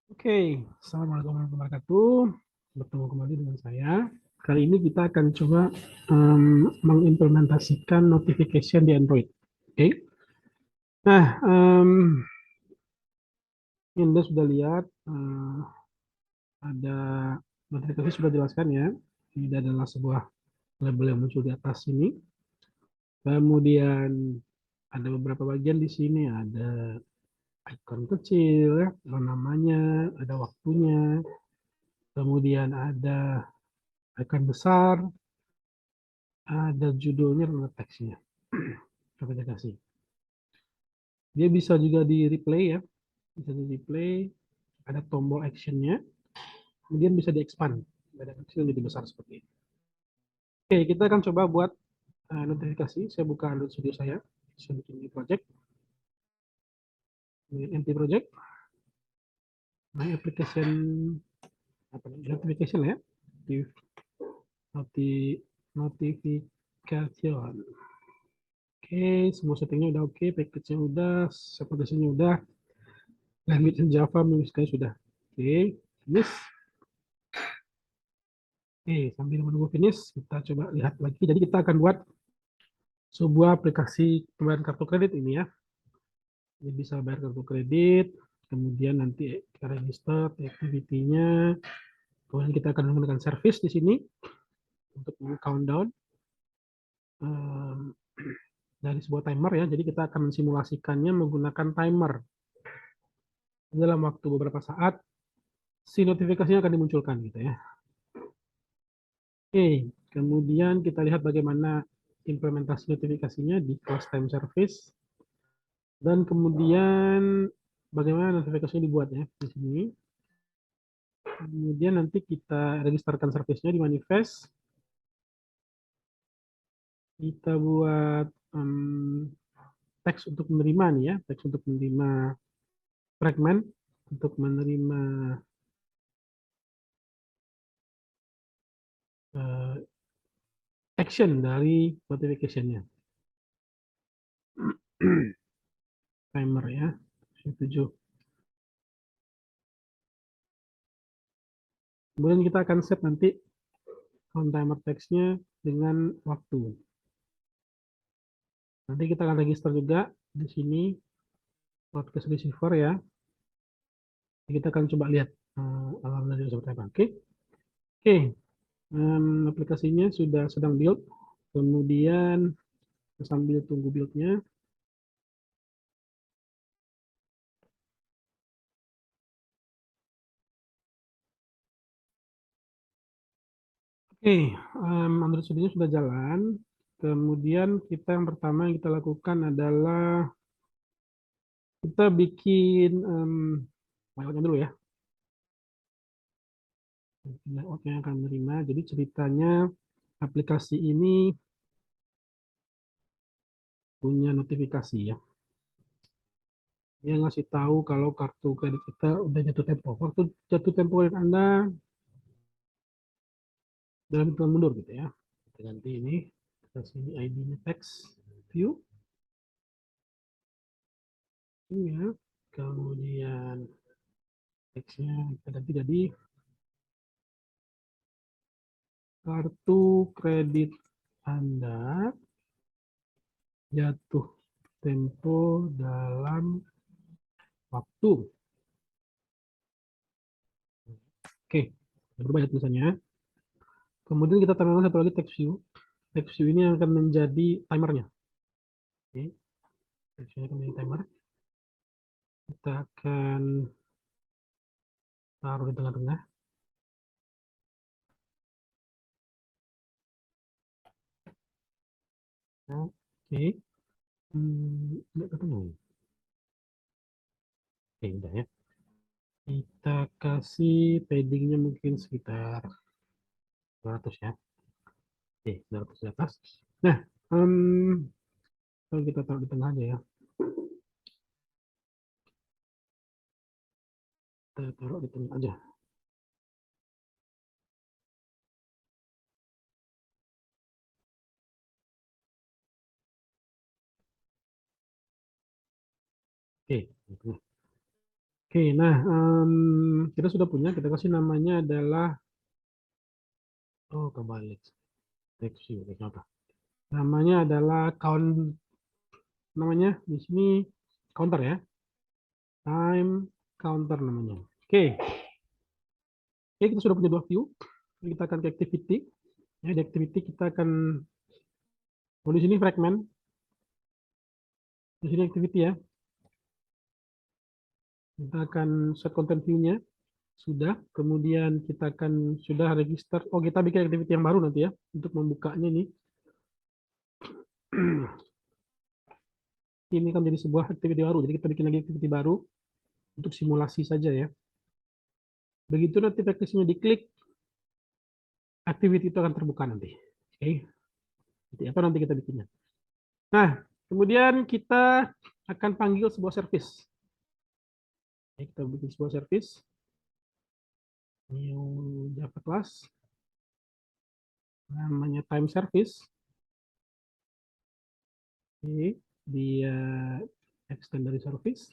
Oke, Assalamualaikum warahmatullahi wabarakatuh. Bertemu kembali dengan saya. Kali ini kita akan coba mengimplementasikan notification di Android. Oke, nah ini Anda sudah lihat ada notifikasi sudah jelaskan ya. Ini adalah sebuah label yang muncul di atas ini. Kemudian ada beberapa bagian di sini, ada icon kecil, ya, ada namanya, ada waktunya, kemudian ada icon besar, ada judulnya dan ada teksnya. Coba saya kasih. Dia bisa juga di replay ya, bisa di replay, ada tombol actionnya, kemudian bisa di expand, ada kecil jadi besar seperti ini. Oke, kita akan coba buat notifikasi. Saya buka Android Studio saya bikin new project, empty project, my application apa nih, notification ya, notification. Oke, semua settingnya udah oke, package-nya udah, aplikasinya udah, language Java sekali sudah. Oke, finish. Oke, sambil menunggu finish, kita coba lihat lagi. Jadi kita akan buat sebuah aplikasi pembayaran kartu kredit ini ya. Jadi bisa bayar kartu kredit, kemudian nanti kita register activity-nya, kemudian kita akan menggunakan service di sini untuk countdown um, dari sebuah timer ya. Jadi kita akan mensimulasikannya menggunakan timer. Dalam waktu beberapa saat, si notifikasinya akan dimunculkan gitu ya. Oke, kemudian kita lihat bagaimana implementasi notifikasinya di class time service. Dan kemudian bagaimana notifikasinya dibuat ya di sini. Kemudian nanti kita registerkan service-nya di manifest. Kita buat teks untuk menerima nih ya, teks untuk menerima fragment, untuk menerima uh, action dari notification-nya. Timer ya, 7. Kemudian kita akan set nanti on timer text-nya dengan waktu. Nanti kita akan register juga di sini broadcast receiver ya. Kita akan coba lihat alarm dari seperti apa. Oke, oke. Aplikasinya sudah sedang build. Kemudian sambil tunggu build-nya. Oke, Android Studio sudah jalan. Kemudian kita yang pertama yang kita lakukan adalah kita bikin layout-nya dulu ya. Layout yang akan menerima. Jadi ceritanya aplikasi ini punya notifikasi ya. Dia ngasih tahu kalau kartu kredit kita udah jatuh tempo. Waktu jatuh tempo kredit Anda dalam hitungan mundur gitu ya. Kita ganti ini, kita sini ID-nya text view, ini ya. Kemudian text-nya kita ganti jadi kartu kredit Anda jatuh tempo dalam waktu. Oke, berubah ya tulisannya. Kemudian kita tambahkan satu lagi text view. Text view ini akan menjadi timernya. Oke, text view akan menjadi timer. Kita akan taruh di tengah-tengah. Oke, nggak ketemu. Oke, udah ya. Kita kasih paddingnya mungkin sekitar 200 ya. Oke, 200 di atas. Nah, kalau kita taruh di tengah aja ya. Kita taruh di tengah aja. Oke, di tengah. Oke, nah kita sudah punya, kita kasih namanya adalah, oh kebalik, seksi, apa? Namanya adalah count, namanya di sini counter ya, time counter namanya. Oke, oke kita sudah punya dua view. Kita akan ke activity. Ya, di activity kita akan, oh di sini fragment, di sini activity ya. Kita akan set content view-nya. Sudah, kemudian kita akan sudah register. Oh, kita bikin activity yang baru nanti ya untuk membukanya nih. Ini kan jadi sebuah activity baru. Jadi kita bikin lagi activity baru untuk simulasi saja ya. Begitu nanti notifikasinya diklik, activity itu akan terbuka nanti. Oke. Jadi apa nanti kita bikinnya. Nah, kemudian kita akan panggil sebuah service. Oke, kita bikin sebuah service. New Java class. Namanya time service. Oke, dia extend dari service.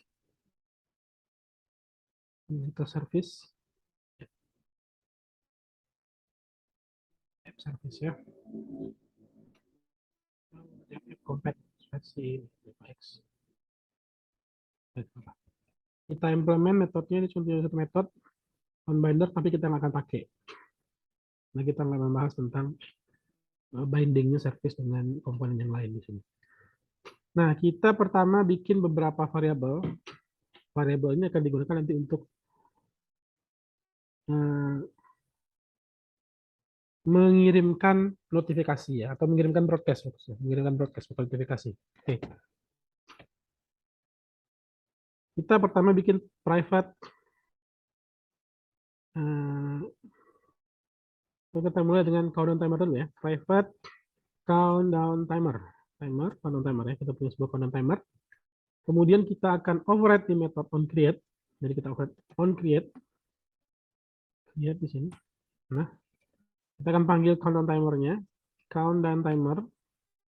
Kita service. App service ya. Compact versi X. Kita implement metodenya, ini cuma satu metode on binder, tapi kita nggak akan pakai. Nah, kita nggak membahas tentang bindingnya service dengan komponen yang lain di sini. Nah, kita pertama bikin beberapa variabel. Variabel ini akan digunakan nanti untuk mengirimkan notifikasi ya, atau mengirimkan broadcast, mengirimkan broadcast notifikasi. Oke. Kita pertama bikin private. Kita mulai dengan countdown timer dulu ya. Private countdown timer. Countdown timer ya. Kita punya sebuah countdown timer. Kemudian kita akan override di method onCreate. Jadi kita override onCreate. Lihat di sini. Nah, kita akan panggil countdown timernya. Countdown timer.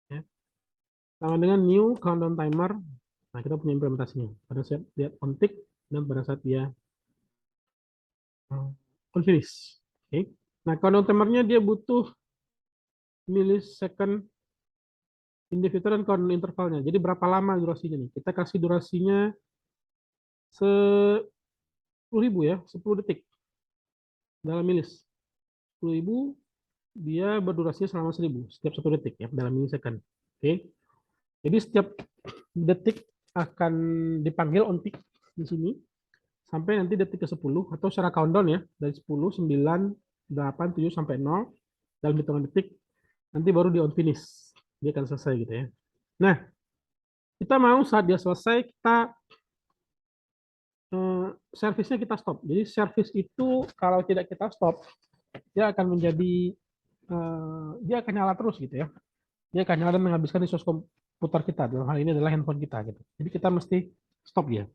Ya. Sama dengan new countdown timer. Nah, kita punya implementasinya. Pada saat dia on tick dan pada saat dia on finish. Oke. Nah, countdown timernya dia butuh millisecond individu dan countdown intervalnya. Jadi berapa lama durasinya nih? Kita kasih durasinya 10.000 ya, 10 detik dalam milis. 10.000 dia berdurasinya selama 1.000 setiap 1 detik ya dalam milisecond. Oke. Jadi setiap detik akan dipanggil on tick di sini sampai nanti detik ke 10 atau secara countdown ya dari 10, 9, 8, 7 sampai 0 dalam hitungan detik nanti baru di on finish. Dia akan selesai gitu ya. Nah, kita mau saat dia selesai kita servisnya kita stop. Jadi service itu kalau tidak kita stop dia akan menjadi dia akan nyala terus gitu ya. Dia akan nyala dan menghabiskan resource komputer kita. Dalam hal ini adalah handphone kita gitu. Jadi kita mesti stop dia.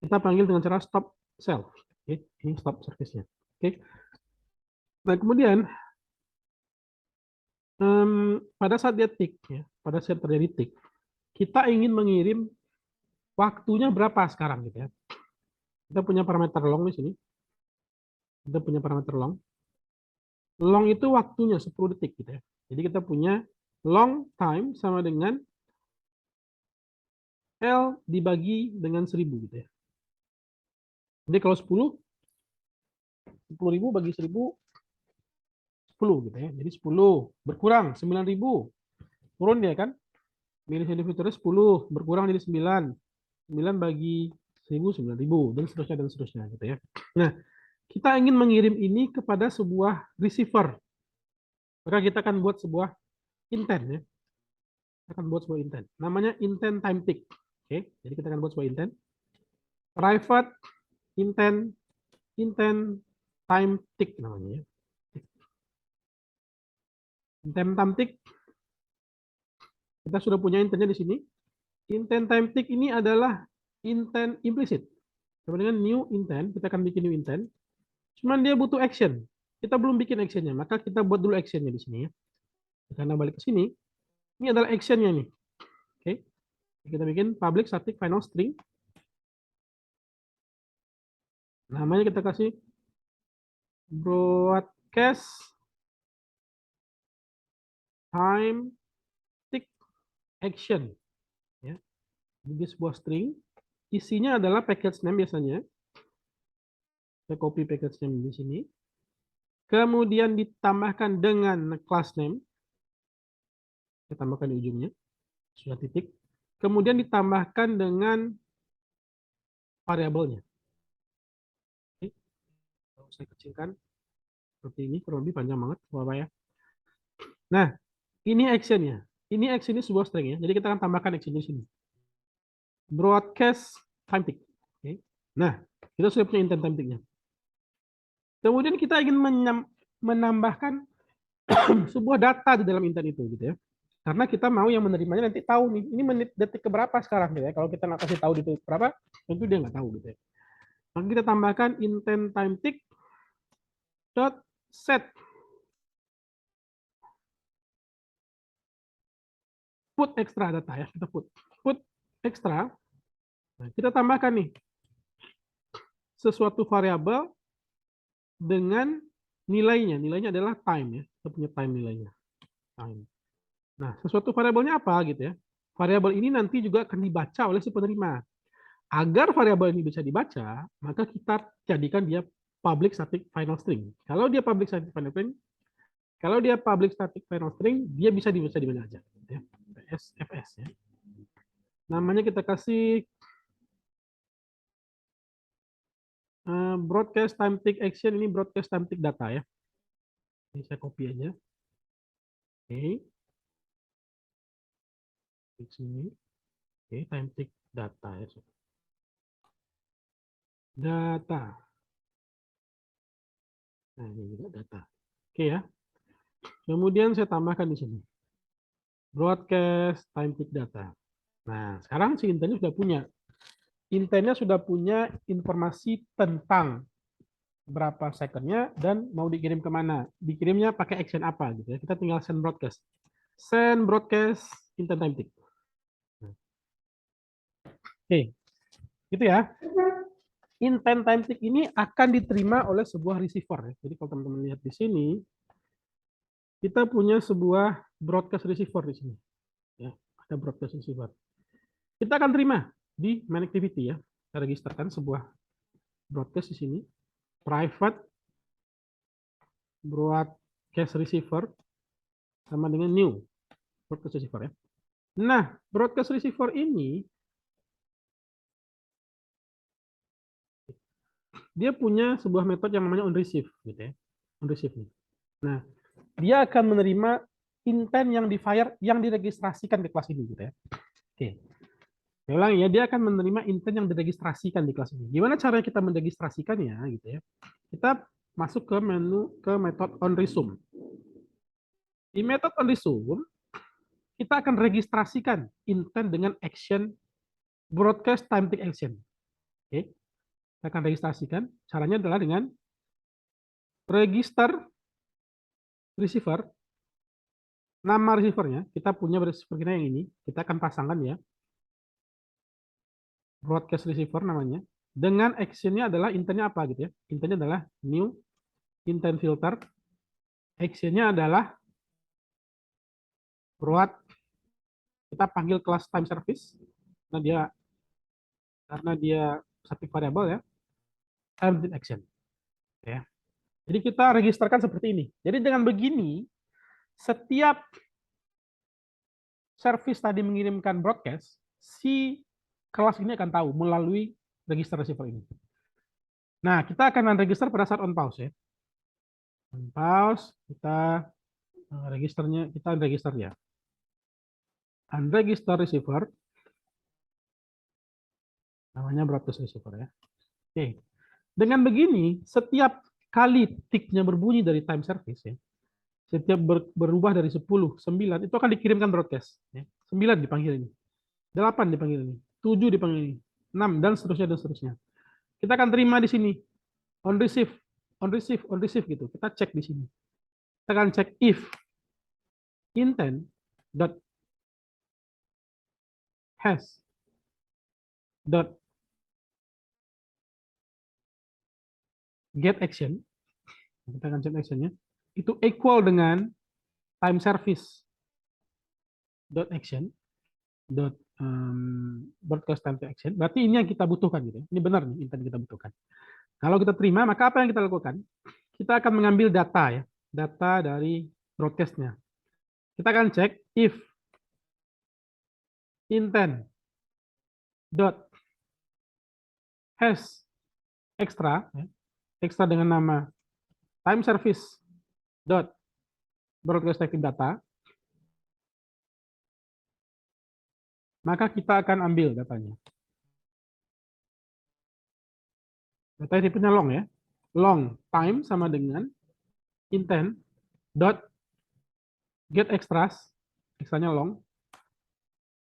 Kita panggil dengan cara stop self. Oke, ini stop service-nya. Oke. Nah, kemudian pada saat dia tick ya, pada saat terjadi tick, kita ingin mengirim waktunya berapa sekarang gitu ya. Kita punya parameter long di sini. Kita punya parameter long. Long itu waktunya 10 detik gitu ya. Jadi kita punya long time sama dengan L dibagi dengan 1.000 gitu ya. Jadi kalau 10.000 bagi 1.000, 10 gitu ya. Jadi 10 berkurang 9.000. Turun dia kan. Milisievert 10 berkurang jadi 9. 9 bagi 1.000, 9.000 dan seterusnya gitu ya. Nah, kita ingin mengirim ini kepada sebuah receiver. Maka kita akan buat sebuah intent ya. Kita akan buat sebuah intent. Namanya intent time tick. Oke, jadi kita akan buat sebuah intent. Private intent time tick namanya ya. Intent time tick kita sudah punya intentnya di sini. Intent time tick ini adalah intent implicit. Sama dengan new intent, kita akan bikin new intent. Cuman dia butuh action. Kita belum bikin actionnya, maka kita buat dulu actionnya di sini ya. Karena balik ke sini, ini adalah actionnya nih. Oke, kita bikin public static final string. Namanya kita kasih broadcast time tick action. Ya. Jadi sebuah string. Isinya adalah package name biasanya. Saya copy package name di sini. Kemudian ditambahkan dengan class name. Saya tambahkan di ujungnya. Sudah titik. Kemudian ditambahkan dengan variabelnya. Oke. Saya kecilkan seperti ini, kurang lebih panjang banget, Bapak ya. Nah, ini actionnya. Ini action ini sebuah string ya. Jadi kita akan tambahkan action di sini. Broadcast time tick. Oke. Nah, kita sudah punya intent time ticknya. Kemudian kita ingin menambahkan sebuah data di dalam intent itu, gitu ya. Karena kita mau yang menerimanya nanti tahu nih, ini menit detik keberapa sekarang, gitu ya. Kalau kita nggak kasih tahu detik berapa, tentu dia nggak tahu, gitu ya. Maka kita tambahkan intent time tick dot set put extra data ya, kita put extra. Nah, kita tambahkan nih sesuatu variabel dengan nilainya. Nilainya adalah time ya. Kita punya time nilainya. Time. Nah, sesuatu variabelnya apa gitu ya? Variabel ini nanti juga akan dibaca oleh si penerima. Agar variabel ini bisa dibaca, maka kita jadikan dia public static final string. Kalau dia public static final string, kalau dia public static final string, dia bisa dibaca di mana aja. Ya. PSFS ya. Namanya kita kasih broadcast time tick action, ini broadcast time tick data ya. Ini saya copy aja. Oke. Di sini. Oke, time tick data ya. Data. Nah, ini juga data. Oke ya. Kemudian saya tambahkan di sini. Broadcast time tick data. Nah, sekarang si intentnya sudah punya. Intentnya sudah punya informasi tentang berapa secondnya dan mau dikirim kemana. Dikirimnya pakai action apa gitu ya. Kita tinggal send broadcast. Send broadcast intent time tick. Oke, gitu ya. Intent time tick ini akan diterima oleh sebuah receiver. Jadi kalau teman-teman lihat di sini, kita punya sebuah broadcast receiver di sini. Ya, ada broadcast receiver. Kita akan terima di main activity ya. Kita registerkan sebuah broadcast di sini. Private broadcast receiver sama dengan new broadcast receiver ya. Nah, broadcast receiver ini dia punya sebuah metode yang namanya onReceive gitu ya. OnReceive nih. Nah, dia akan menerima intent yang di fire yang diregistrasikan di kelas ini gitu ya. Oke. Saya ulangi ya, dia akan menerima intent yang diregistrasikan di kelas ini. Gimana caranya kita meregistrasikannya gitu ya? Kita masuk ke menu ke metode onResume. Di metode onResume, kita akan registrasikan intent dengan action broadcast time tick action. Oke. Kita akan registrasikan. Caranya adalah dengan register receiver. Nama receivernya, kita punya receiver kita yang ini. Kita akan pasangkan ya. Broadcast receiver namanya. Dengan actionnya adalah intentnya apa gitu ya. Intentnya adalah new intent filter. Actionnya adalah broad. Kita panggil kelas time service. Karena dia static variable ya. Time action. Ya. Jadi kita registerkan seperti ini. Jadi dengan begini, setiap service tadi mengirimkan broadcast, si kelas ini akan tahu melalui register receiver ini. Nah, kita akan register pada saat on pause ya. On pause, kita registernya, kita register ya. Unregister receiver, namanya broadcast receiver ya. Oke. Dengan begini, setiap kali ticknya berbunyi dari time service ya, setiap berubah dari 10, 9, itu akan dikirimkan broadcast. Ya. 9 dipanggil ini, 8 dipanggil ini, 7 dipanggil ini, 6, dan seterusnya, dan seterusnya. Kita akan terima di sini, on receive, on receive, on receive gitu. Kita cek di sini. Kita akan cek if intent dot has dot get action, kita akan set actionnya, itu equal dengan time service dot action dot broadcast time to action. Berarti ini yang kita butuhkan gitu. Ini benar nih intent kita butuhkan. Kalau kita terima, maka apa yang kita lakukan? Kita akan mengambil data ya, data dari broadcastnya. Kita akan cek if intent dot has extra, ya, extra dengan nama time service dot broadcast active data, maka kita akan ambil datanya. Data tipenya long ya. Long time sama dengan intent dot get extras, ekstranya long,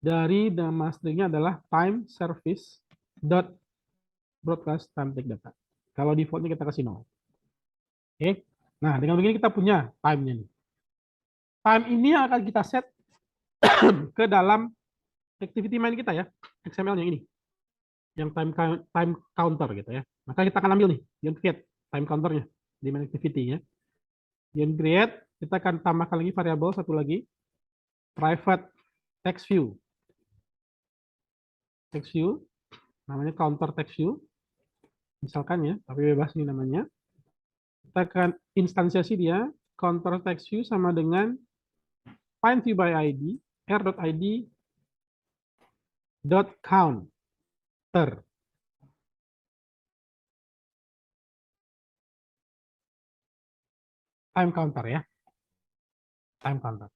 dari nama stringnya adalah time service dot broadcast time take data. Kalau defaultnya kita kasih 0. Oke. Nah, dengan begini kita punya time-nya nih. Time ini yang akan kita set ke dalam activity main kita ya, XML-nya ini. Yang time counter gitu ya. Maka kita akan ambil nih, yang create time counternya di main activity ya. Yang create, kita akan tambahkan lagi variabel satu lagi, private text view. Text view, namanya counter text view. Misalkan ya, tapi bebas ini namanya. Kita akan instansiasi dia, counter text view sama dengan find view by ID, r.id dot counter. Time counter ya. Time counter.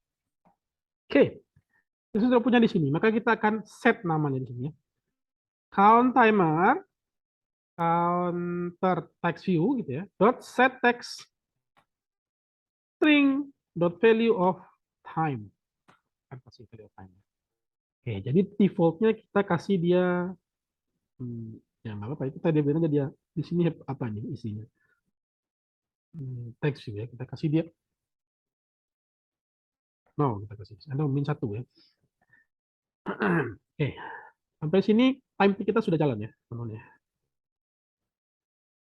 Oke. Kita sudah punya di sini, maka kita akan set namanya di sini ya. Count timer counter text view gitu ya. Dot set text string dot value of time. Kan kasih value of time. Oke, jadi defaultnya kita kasih dia ya nggak apa-apa itu tadi bilang dia di sini apa nih isinya teks ya kita kasih dia no kita kasih ada min 1 ya. Oke, sampai sini time kita sudah jalan ya teman-teman ya.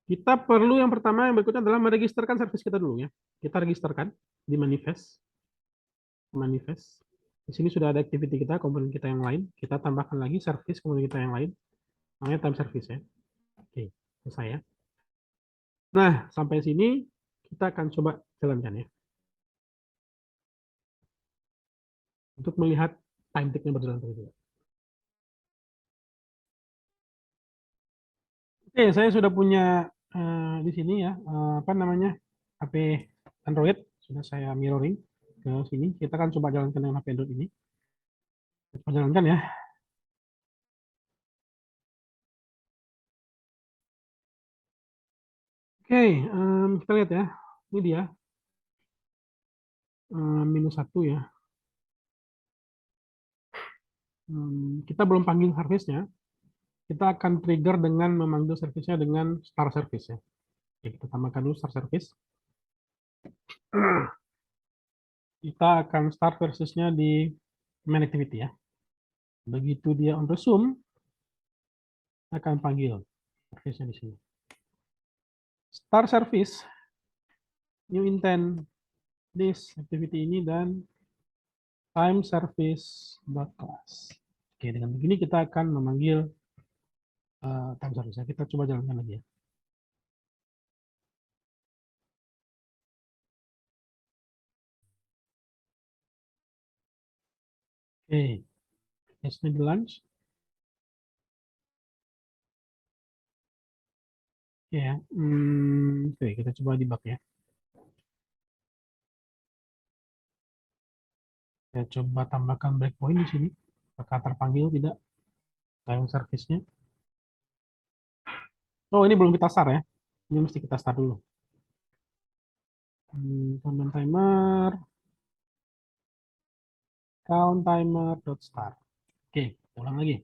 Kita perlu yang pertama yang berikutnya adalah meregisterkan service kita dulu ya. Kita registerkan di manifest. Di sini sudah ada activity kita, komponen kita yang lain. Kita tambahkan lagi service komponen kita yang lain. Namanya time service ya. Oke, selesai ya. Nah, sampai sini kita akan coba jalankan ya. Untuk melihat time tick-nya berjalan terus. Oke, saya sudah punya di sini ya, apa namanya, HP Android. Sudah saya mirroring ke sini. Kita akan coba jalankan dengan HP Android ini. Coba jalankan ya. Oke, kita lihat ya. Ini dia, -1 ya. Kita belum panggil service-nya. Kita akan trigger dengan memanggil service-nya dengan start service ya. Oke, kita tambahkan dulu start service. Kita akan start service-nya di main activity ya. Begitu dia on resume, akan panggil service-nya di sini. Start service, new intent, this activity ini, dan time service class. Oke, dengan begini kita akan memanggil time service. Kita coba jalankan lagi ya. Oke, let's make the launch. Ya, oke, kita coba debug ya. Saya coba tambahkan breakpoint di sini. Apakah terpanggil tidak time service-nya? Oh, ini belum kita start ya. Ini mesti kita start dulu. Timer, count timer dot start. Oke, ulang lagi.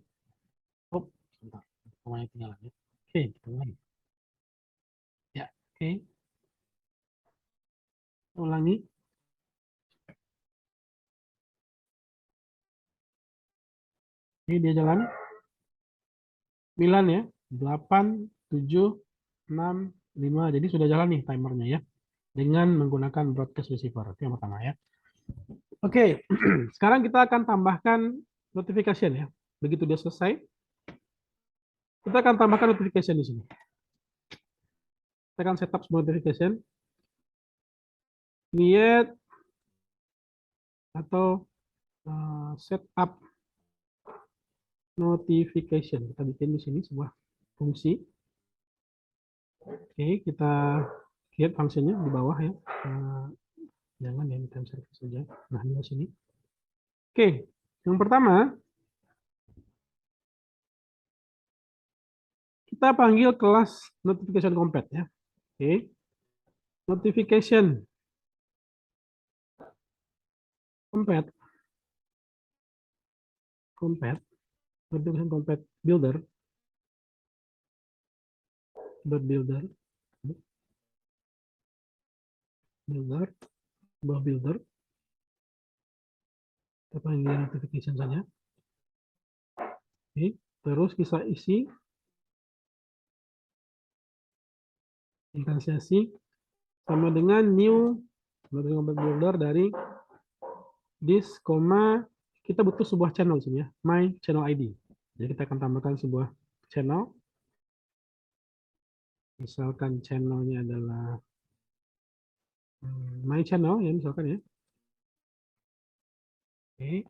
Oh, sebentar. Pemain tinggal lagi. Oke, kita ulang lagi. Ya, oke. Ulangi. Ini dia jalan. 9 ya. 8, 7, 6, 5. Jadi sudah jalan nih timernya ya. Dengan menggunakan broadcast receiver. Itu yang pertama ya. Oke, sekarang kita akan tambahkan notification ya. Begitu dia selesai, kita akan tambahkan notification di sini. Kita akan setup semua notification. Create atau setup notification. Kita bikin di sini sebuah fungsi. Oke, kita create fungsinya di bawah ya. Jangan yang time service saja. Nah, di sini. Oke, yang pertama kita panggil kelas notification compat ya. Oke, notification compat, notification compat builder, builder, builder, kita panggil notification saja. Oke, terus kita isi instansiasi sama dengan new notification compat builder dari this, kita butuh sebuah channel di sini ya, my channel ID. Jadi kita akan tambahkan sebuah channel. Misalkan channelnya adalah my channel ya misalkan ya. Oke,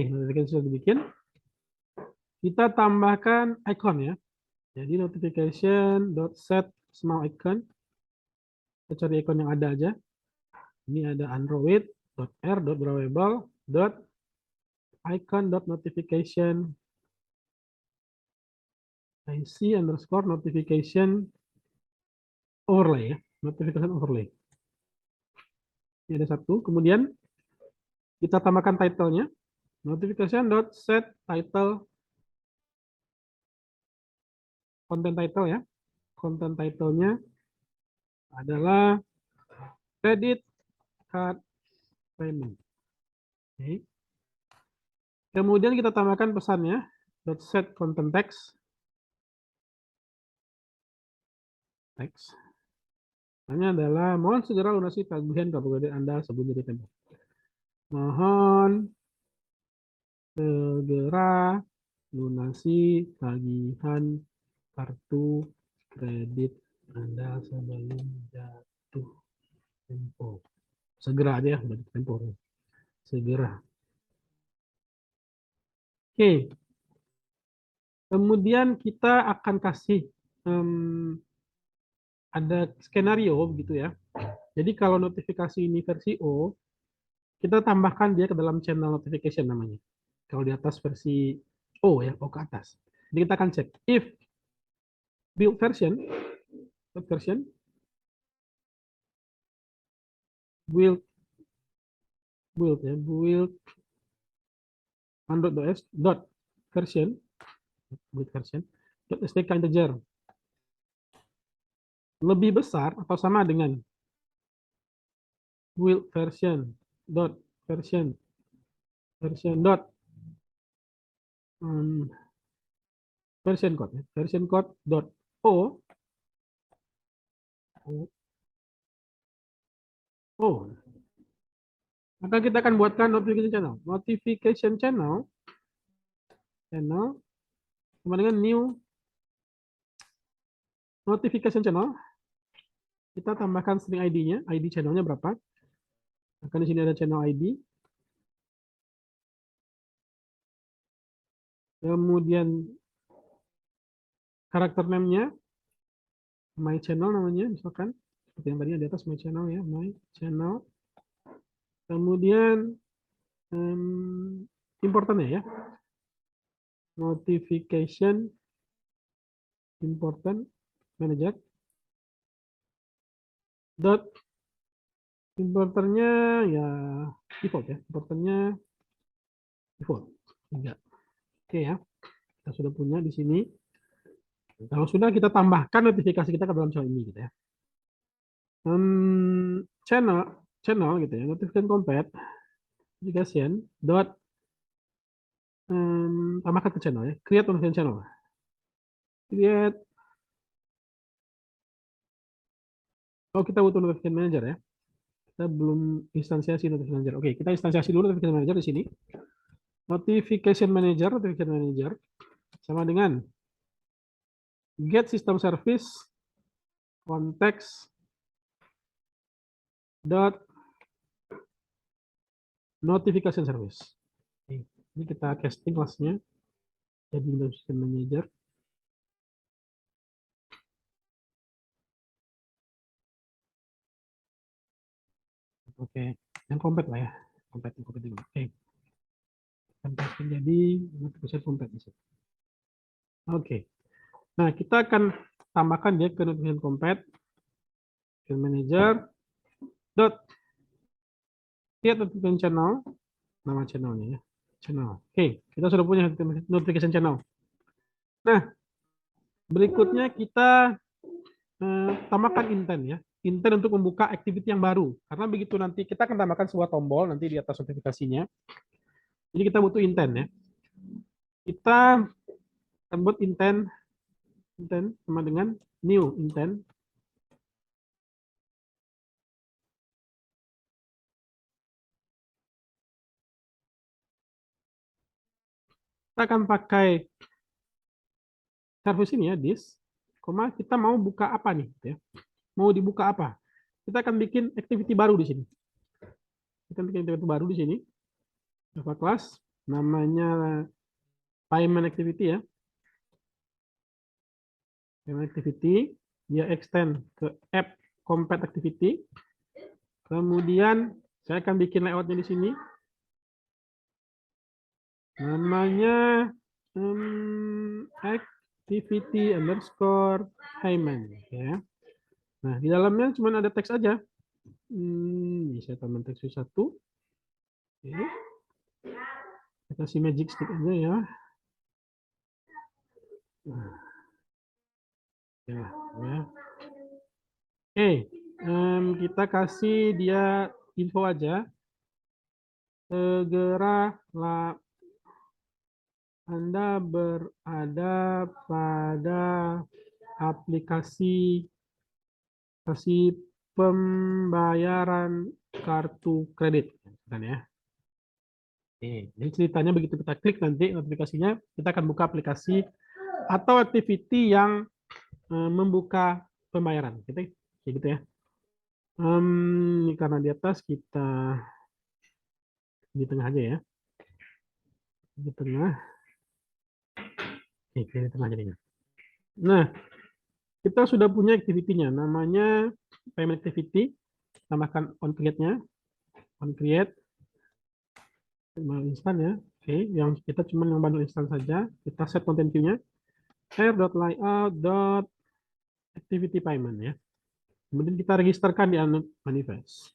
notification sudah dibikin. Kita tambahkan icon ya. Jadi notification.set small icon. Kita cari icon yang ada aja. Ini ada android.r.drawable icon.notification IC underscore notification overlay ya. Notification overlay. Ini ada satu. Kemudian kita tambahkan title-nya. Notification.set title content title ya. Content title-nya adalah credit card payment. Oke. Kemudian kita tambahkan pesannya. Set content text. Pesannya adalah mohon segera lunasi tagihan kartu kredit Anda sebelum jadi tempo. Mohon segera lunasi tagihan kartu kredit Anda sebelum jatuh tempo. Segera aja ya, udah tempo. Segera. Oke. Kemudian kita akan kasih ada skenario begitu ya. Jadi kalau notifikasi ini versi O, kita tambahkan dia ke dalam channel notification namanya. Kalau di atas versi O ya, O ke atas. Jadi kita akan cek if build version build ya, build Android.s dot version build version dot stk integer lebih besar atau sama dengan build version dot version dot version code ya, version code dot o maka kita akan buatkan notification channel sama dengan new notification channel. Kita tambahkan string ID-nya, ID channelnya berapa. Akan di sini ada channel ID. Kemudian karakter name-nya my channel namanya misalkan seperti yang tadi di atas my channel ya, my channel. Kemudian importantnya ya, notification important manager dot importernya ya default ya, importernya default 3. Oke ya, kita sudah punya di sini. Kalau sudah, kita tambahkan notifikasi kita ke dalam channel ini gitu ya. Channel gitu ya, notification compat notification dot tambahkan ke channel ya, create notification channel, create Oh, kita butuh notification manager ya. Kita belum instansiasi notification manager. Oke, kita instansiasi dulu notification manager di sini. Notification manager sama dengan get system service context dot notification service. Oke, ini kita casting kelasnya jadi notification manager. Oke, yang compact lah ya. Compact dulu. Oke. Casting jadi notification compact di sini. Oke. Nah, kita akan tambahkan dia ke notification compact manager dot create notification channel, nama channelnya ya, channel. Oke, kita sudah punya notification channel. Nah, berikutnya kita tambahkan intent ya, intent untuk membuka activity yang baru, karena begitu nanti kita akan tambahkan sebuah tombol nanti di atas notifikasinya, jadi kita butuh intent ya. Kita buat intent sama dengan new intent. Kita akan pakai service ini ya, this, kita mau buka apa nih ya. Mau dibuka apa? Kita akan bikin activity baru di sini. Kita bikin activity baru di sini. Java class namanya payment activity ya. Payment activity dia extend ke app compact activity. Kemudian saya akan bikin layoutnya di sini. Namanya activity underscore payment ya. Nah, di dalamnya cuma ada teks aja. Ini saya tambah teks satu. Oke. Kita kasih magic stick aja ya. Nah, ya, ya. Oke, kita kasih dia info aja. Segeralah Anda berada pada aplikasi pembayaran kartu kredit, kan ya. Oke, jadi ceritanya begitu kita klik nanti notifikasinya, kita akan buka aplikasi atau activity yang membuka pembayaran, gitu, gitu ya. Ini karena di atas kita di tengah aja ya, di tengah. Oke, di tengah jadinya. Nah, kita sudah punya activity-nya, namanya payment activity. Tambahkan on create-nya, on create instan ya. Oke, yang kita cuma yang bundle instan saja. Kita set content queue-nya air.layout.activity payment ya. Kemudian kita registerkan di manifest.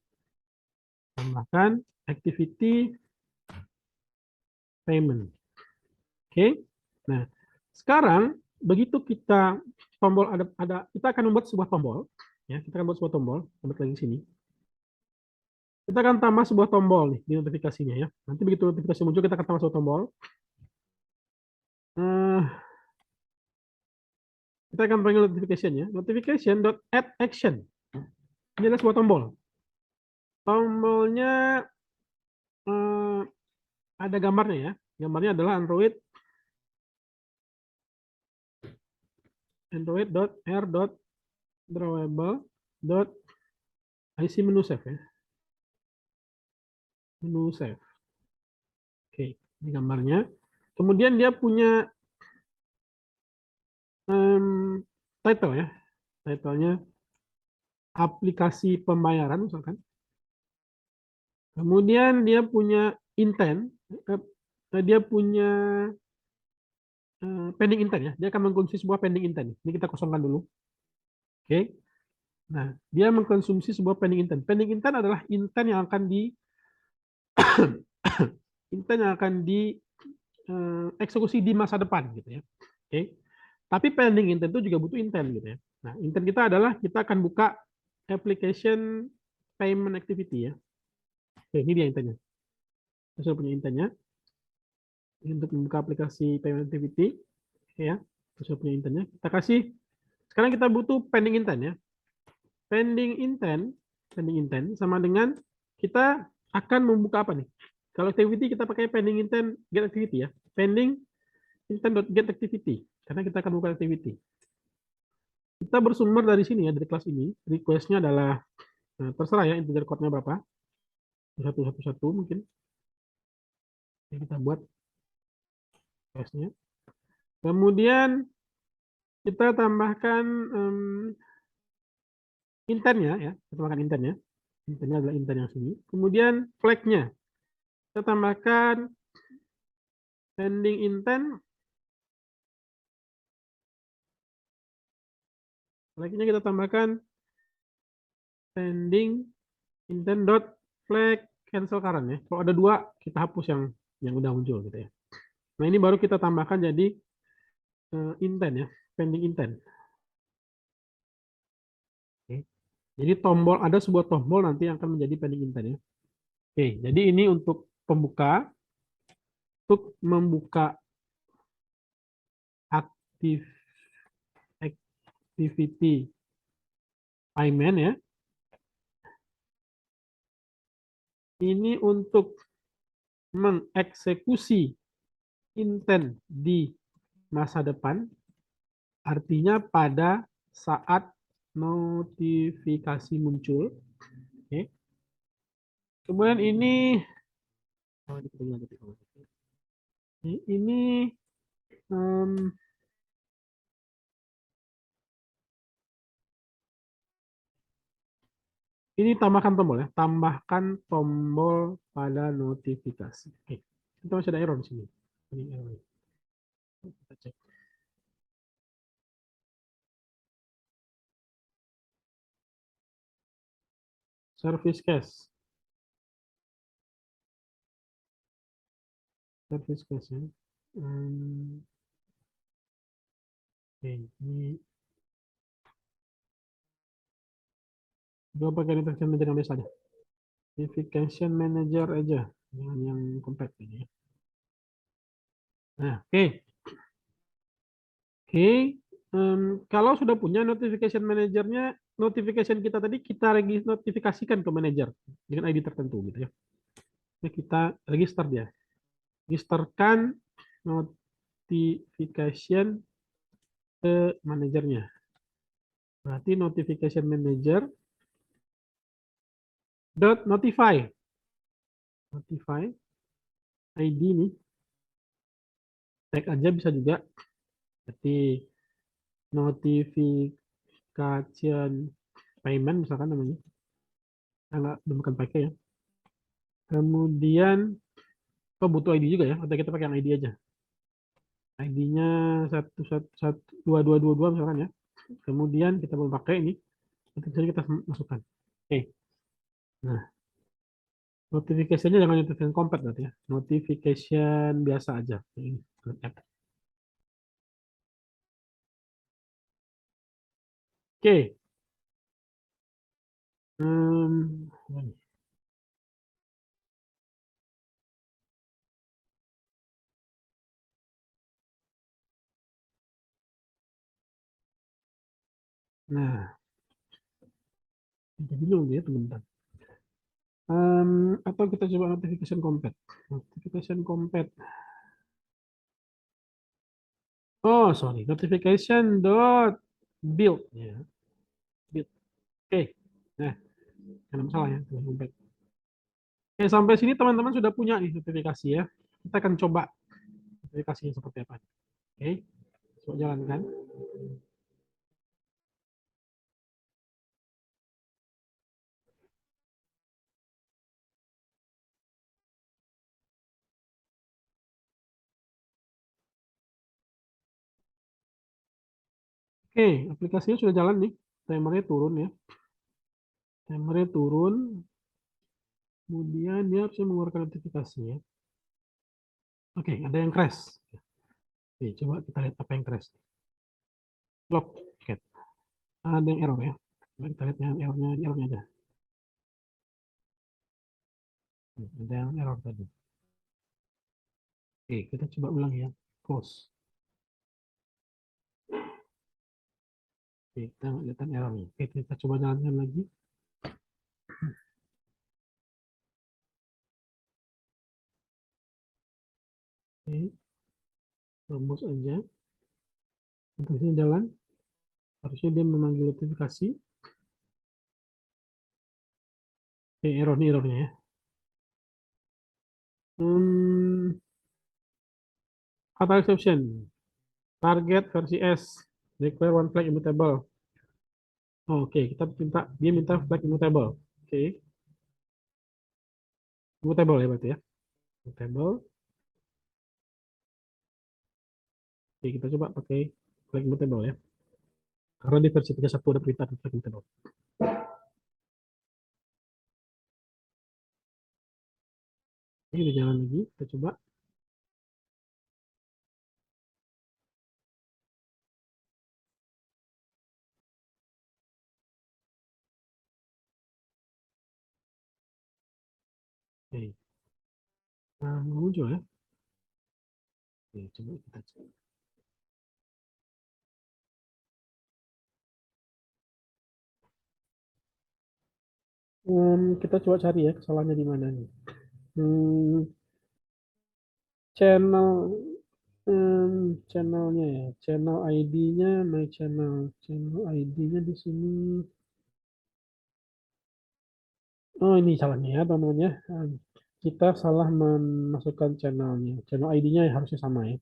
Tambahkan activity payment. Oke. Nah, sekarang begitu kita tombol kita akan membuat sebuah tombol ya, kita akan buat sebuah tombol, tambah lagi sini. Kita akan tambah sebuah tombol nih di notifikasinya ya. Nanti begitu notifikasi muncul kita akan tambah sebuah tombol. Kita akan panggil notification ya. Notification.add action. Ini adalah sebuah tombol. Tombolnya ada gambarnya ya. Gambarnya adalah android.r.drawable.ic menu save ya. Menu save. Oke, ini gambarnya. Kemudian dia punya title ya. Titlenya aplikasi pembayaran misalkan. Kemudian dia punya intent, dia punya pending intent ya. Dia akan mengkonsumsi sebuah pending intent. Ini kita kosongkan dulu. Oke. Nah, dia mengkonsumsi sebuah pending intent. Pending intent adalah intent yang akan eksekusi di masa depan gitu ya. Oke. Tapi pending intent itu juga butuh intent gitu ya. Nah, intent kita adalah kita akan buka application payment activity ya. Oke, ini dia intentnya. Kita sudah punya intentnya untuk membuka aplikasi payment activity ya. Kita sudah punya intentnya. Kita kasih sekarang kita butuh pending intent ya. pending intent sama dengan kita akan membuka apa nih? Kalau activity kita pakai pending intent get activity ya. Pending intent dot get activity karena kita akan buka activity. Kita bersumber dari sini ya, dari kelas ini. Request-nya adalah terserah ya integer code-nya berapa. 111 mungkin. Jadi kita buat request-nya. Kemudian kita tambahkan intentnya ya, kita tambahkan intentnya. Intentnya adalah intent yang sini. Kemudian flag-nya kita tambahkan pending intent. Flag-nya kita tambahkan pending intent dot flag cancel current ya. Kalau ada dua kita hapus yang udah muncul gitu ya. Nah ini baru kita tambahkan jadi intent ya, pending intent. Oke. Jadi tombol ada sebuah tombol nanti yang akan menjadi pending intent ya. Oke, jadi ini untuk pembuka, untuk membuka aktif activity payment ya. Ini untuk mengeksekusi intent di masa depan, artinya pada saat notifikasi muncul. Oke. Kemudian ini um, ini tambahkan tombol ya, tambahkan tombol pada notifikasi. Oke, kita masih ada error di sini. Ini error. Kita cek. Service cache, service cache ya. Oke, ini coba pakai notification manager yang biasa aja. Notification manager aja, jangan yang compact ini. Nah, oke. Oke, kalau sudah punya notification manajernya, notification kita tadi kita notifikasikan ke manager dengan ID tertentu gitu ya. Ini kita register dia. Registerkan notification ke manajernya. Berarti notification manager dot notify. Notify ID nih. Tag aja bisa juga. Berarti notification payment misalkan namanya. Enggak, bukan pakai ya. Kemudian butuh ID juga ya, atau kita pakai yang ID aja. ID-nya 1112222 misalkan ya. Kemudian kita mau pakai ini, nanti kita masukkan. Oke. Nah, notifikasinya jangan notification compact berarti ya. Notification biasa aja. Ini. Oke. Hmm, nah, jadi bingung ya teman-teman. Atau kita coba notification compact. Notification compact. Oh, sorry. Notification dot build. Ya, build. Oke. Nah, ada masalah ya. Compact. Oke, sampai sini teman-teman sudah punya nih notifikasi ya. Kita akan coba notifikasinya seperti apa. Oke, coba jalankan. Oke, aplikasinya sudah jalan nih. Timernya turun ya. Timernya turun. Kemudian dia harusnya mengeluarkan notifikasi ya. Oke, ada yang crash. Oke, coba kita lihat apa yang crash. Lock. Oke, ada yang error ya. Coba kita lihat yang errornya aja. Ada yang error tadi. Oke, kita coba ulang ya. Close. Oke, kita nggak kelihatan errornya. Oke, kita coba jalankan lagi. Oke, rumus aja. Terusnya jalan. Harusnya dia memanggil notifikasi. Error nih errornya ya. Auto exception. Target versi S. Declare one flag immutable. Oke, kita minta dia minta flag immutable. Oke, immutable ya berarti ya. Immutable. Oke, kita coba pakai flag immutable ya. Karena di versi 31 ada perintah flag immutable. Ini kita jalan lagi, kita coba. Oke, nah, muncul ya. Oke, coba kita cek. Kita coba cari ya kesalahannya di mana nih. Hmm, channel channelnya ya, channel ID-nya my channel, channel ID-nya di sini. Oh ini salahnya ya teman-teman ya. Kita salah memasukkan channelnya, channel ID-nya harusnya sama ya.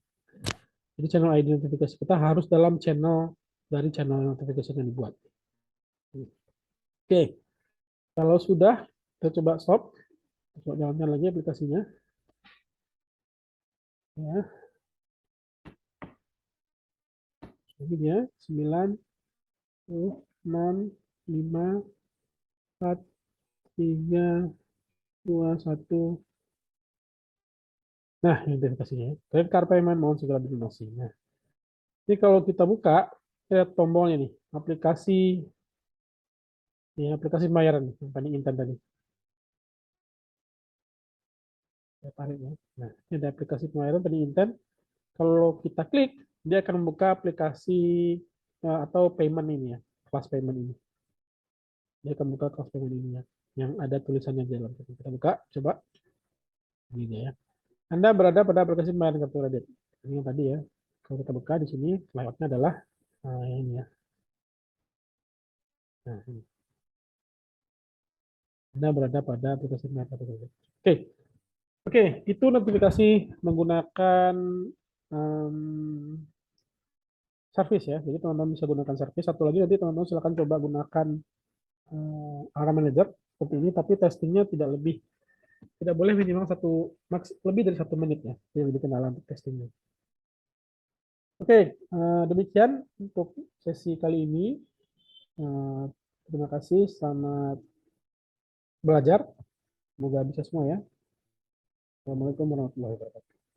Jadi channel ID notifikasi kita harus dalam channel dari channel notifikasi yang dibuat. Oke, kalau sudah kita coba stop, kita coba jalankan lagi aplikasinya. Ya, ini ya 9, 6, 5, 4, 3, 2, 1. Nah, ini notifikasinya. Credit card payment mohon segera dilunasi. Nah, ini kalau kita buka, lihat tombolnya nih, aplikasi, ya, aplikasi pembayaran yang paling intent tadi. Saya tarik ya. Nah, ini ada aplikasi pembayaran paling intent. Kalau kita klik, dia akan membuka aplikasi atau payment ini ya, kelas payment ini. Dia akan buka kelas payment ini ya, yang ada tulisannya di dalam. Kita buka, coba. Ini ya. Anda berada pada aplikasi pembayaran kartu kredit. Ini yang tadi ya. Kalau kita buka di sini, layoutnya adalah ini ya. Nah, ini. Anda berada pada aplikasi pembayaran kartu kredit. Oke, oke, itu notifikasi menggunakan um, service ya. Jadi teman-teman bisa gunakan service. Satu lagi nanti teman-teman silakan coba gunakan Alarm Manager seperti ini, tapi testingnya tidak boleh minimal lebih dari 1 menit ya. Yang dikenalan untuk testingnya. Oke, demikian untuk sesi kali ini. Eh, Terima kasih, selamat belajar. Semoga bisa semua ya. Assalamualaikum warahmatullahi wabarakatuh.